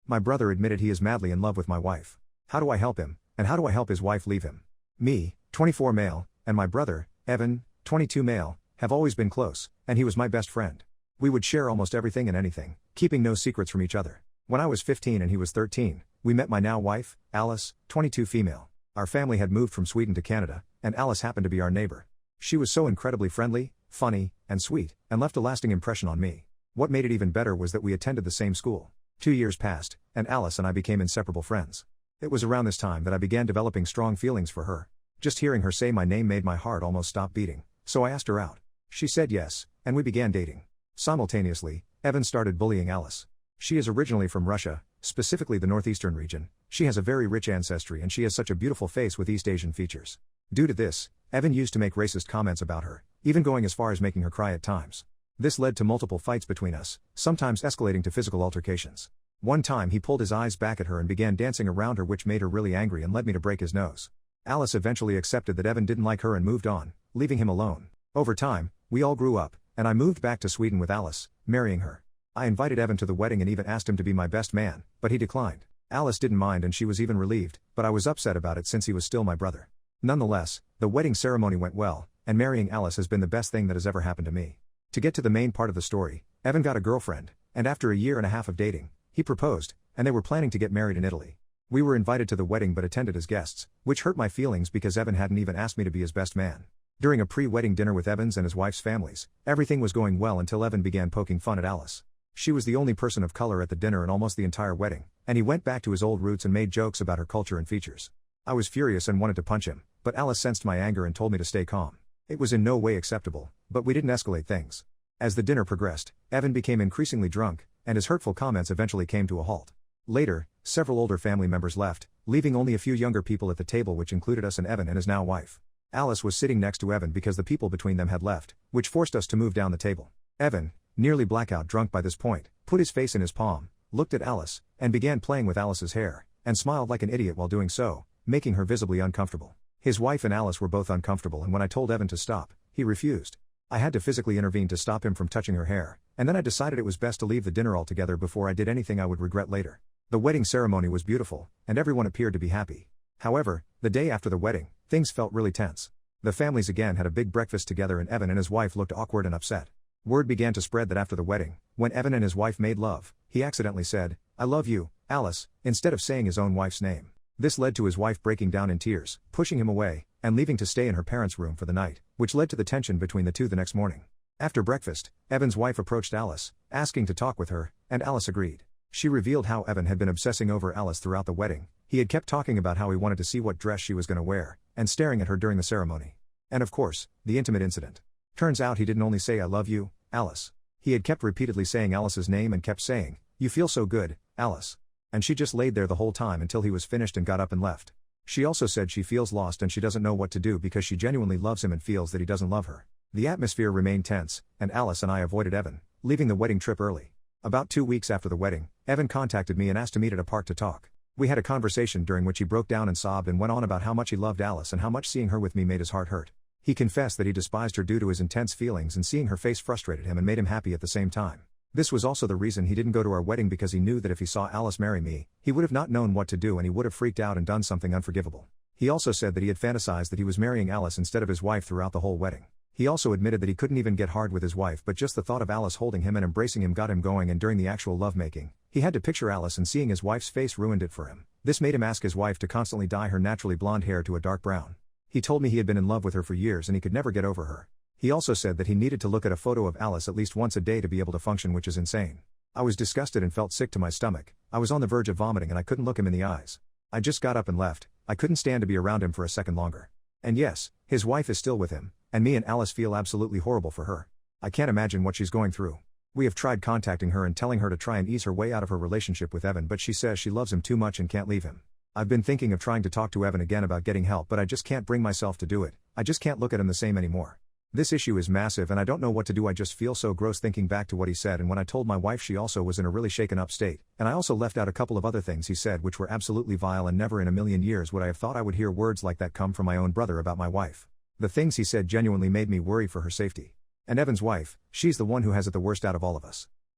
My brother admitted he is madly in love with my wife. How do I help him, and how do I help his wife leave him? Me, 24 male, and my brother, Evan, 22 male, have always been close, and he was my best friend. We would share almost everything and anything, keeping no secrets from each other. When I was 15 and he was 13, we met my now wife, Alice, 22 female. Our family had moved from Sweden to Canada, and Alice happened to be our neighbor. She was so incredibly friendly, funny, and sweet, and left a lasting impression on me. What made it even better was that we attended the same school. 2 years passed, and Alice and I became inseparable friends. It was around this time that I began developing strong feelings for her. Just hearing her say my name made my heart almost stop beating, so I asked her out. She said yes, and we began dating. Simultaneously, Evan started bullying Alice. She is originally from Russia, specifically the northeastern region. She has a very rich ancestry and she has such a beautiful face with East Asian features. Due to this, Evan used to make racist comments about her, even going as far as making her cry at times. This led to multiple fights between us, sometimes escalating to physical altercations. One time he pulled his eyes back at her and began dancing around her, which made her really angry and led me to break his nose. Alice eventually accepted that Evan didn't like her and moved on, leaving him alone. Over time, we all grew up, and I moved back to Sweden with Alice, marrying her. I invited Evan to the wedding and even asked him to be my best man, but he declined. Alice didn't mind and she was even relieved, but I was upset about it since he was still my brother. Nonetheless, the wedding ceremony went well, and marrying Alice has been the best thing that has ever happened to me. To get to the main part of the story, Evan got a girlfriend, and after a year and a half of dating, he proposed, and they were planning to get married in Italy. We were invited to the wedding but attended as guests, which hurt my feelings because Evan hadn't even asked me to be his best man. During a pre-wedding dinner with Evan's and his wife's families, everything was going well until Evan began poking fun at Alice. She was the only person of color at the dinner and almost the entire wedding, and he went back to his old roots and made jokes about her culture and features. I was furious and wanted to punch him, but Alice sensed my anger and told me to stay calm. It was in no way acceptable, but we didn't escalate things. As the dinner progressed, Evan became increasingly drunk, and his hurtful comments eventually came to a halt. Later, several older family members left, leaving only a few younger people at the table, which included us and Evan and his now wife. Alice was sitting next to Evan because the people between them had left, which forced us to move down the table. Evan, nearly blackout drunk by this point, put his face in his palm, looked at Alice, and began playing with Alice's hair, and smiled like an idiot while doing so, making her visibly uncomfortable. His wife and Alice were both uncomfortable, and when I told Evan to stop, he refused. I had to physically intervene to stop him from touching her hair, and then I decided it was best to leave the dinner altogether before I did anything I would regret later. The wedding ceremony was beautiful, and everyone appeared to be happy. However, the day after the wedding, things felt really tense. The families again had a big breakfast together and Evan and his wife looked awkward and upset. Word began to spread that after the wedding, when Evan and his wife made love, he accidentally said, "I love you, Alice," instead of saying his own wife's name. This led to his wife breaking down in tears, pushing him away, and leaving to stay in her parents' room for the night, which led to the tension between the two the next morning. After breakfast, Evan's wife approached Alice, asking to talk with her, and Alice agreed. She revealed how Evan had been obsessing over Alice throughout the wedding. He had kept talking about how he wanted to see what dress she was going to wear, and staring at her during the ceremony. And of course, the intimate incident. Turns out he didn't only say "I love you, Alice." He had kept repeatedly saying Alice's name and kept saying, "You feel so good, Alice." And she just laid there the whole time until he was finished and got up and left. She also said she feels lost and she doesn't know what to do because she genuinely loves him and feels that he doesn't love her. The atmosphere remained tense, and Alice and I avoided Evan, leaving the wedding trip early. About 2 weeks after the wedding, Evan contacted me and asked to meet at a park to talk. We had a conversation during which he broke down and sobbed and went on about how much he loved Alice and how much seeing her with me made his heart hurt. He confessed that he despised her due to his intense feelings, and seeing her face frustrated him and made him happy at the same time. This was also the reason he didn't go to our wedding, because he knew that if he saw Alice marry me, he would have not known what to do and he would have freaked out and done something unforgivable. He also said that he had fantasized that he was marrying Alice instead of his wife throughout the whole wedding. He also admitted that he couldn't even get hard with his wife, but just the thought of Alice holding him and embracing him got him going, and during the actual lovemaking, he had to picture Alice, and seeing his wife's face ruined it for him. This made him ask his wife to constantly dye her naturally blonde hair to a dark brown. He told me he had been in love with her for years and he could never get over her. He also said that he needed to look at a photo of Alice at least once a day to be able to function, which is insane. I was disgusted and felt sick to my stomach. I was on the verge of vomiting and I couldn't look him in the eyes. I just got up and left. I couldn't stand to be around him for a second longer. And yes, his wife is still with him, and me and Alice feel absolutely horrible for her. I can't imagine what she's going through. We have tried contacting her and telling her to try and ease her way out of her relationship with Evan, but she says she loves him too much and can't leave him. I've been thinking of trying to talk to Evan again about getting help, but I just can't bring myself to do it. I just can't look at him the same anymore. This issue is massive and I don't know what to do. I just feel so gross thinking back to what he said, and when I told my wife, she also was in a really shaken up state, and I also left out a couple of other things he said which were absolutely vile, and never in a million years would I have thought I would hear words like that come from my own brother about my wife. The things he said genuinely made me worry for her safety. And Evan's wife, she's the one who has it the worst out of all of us.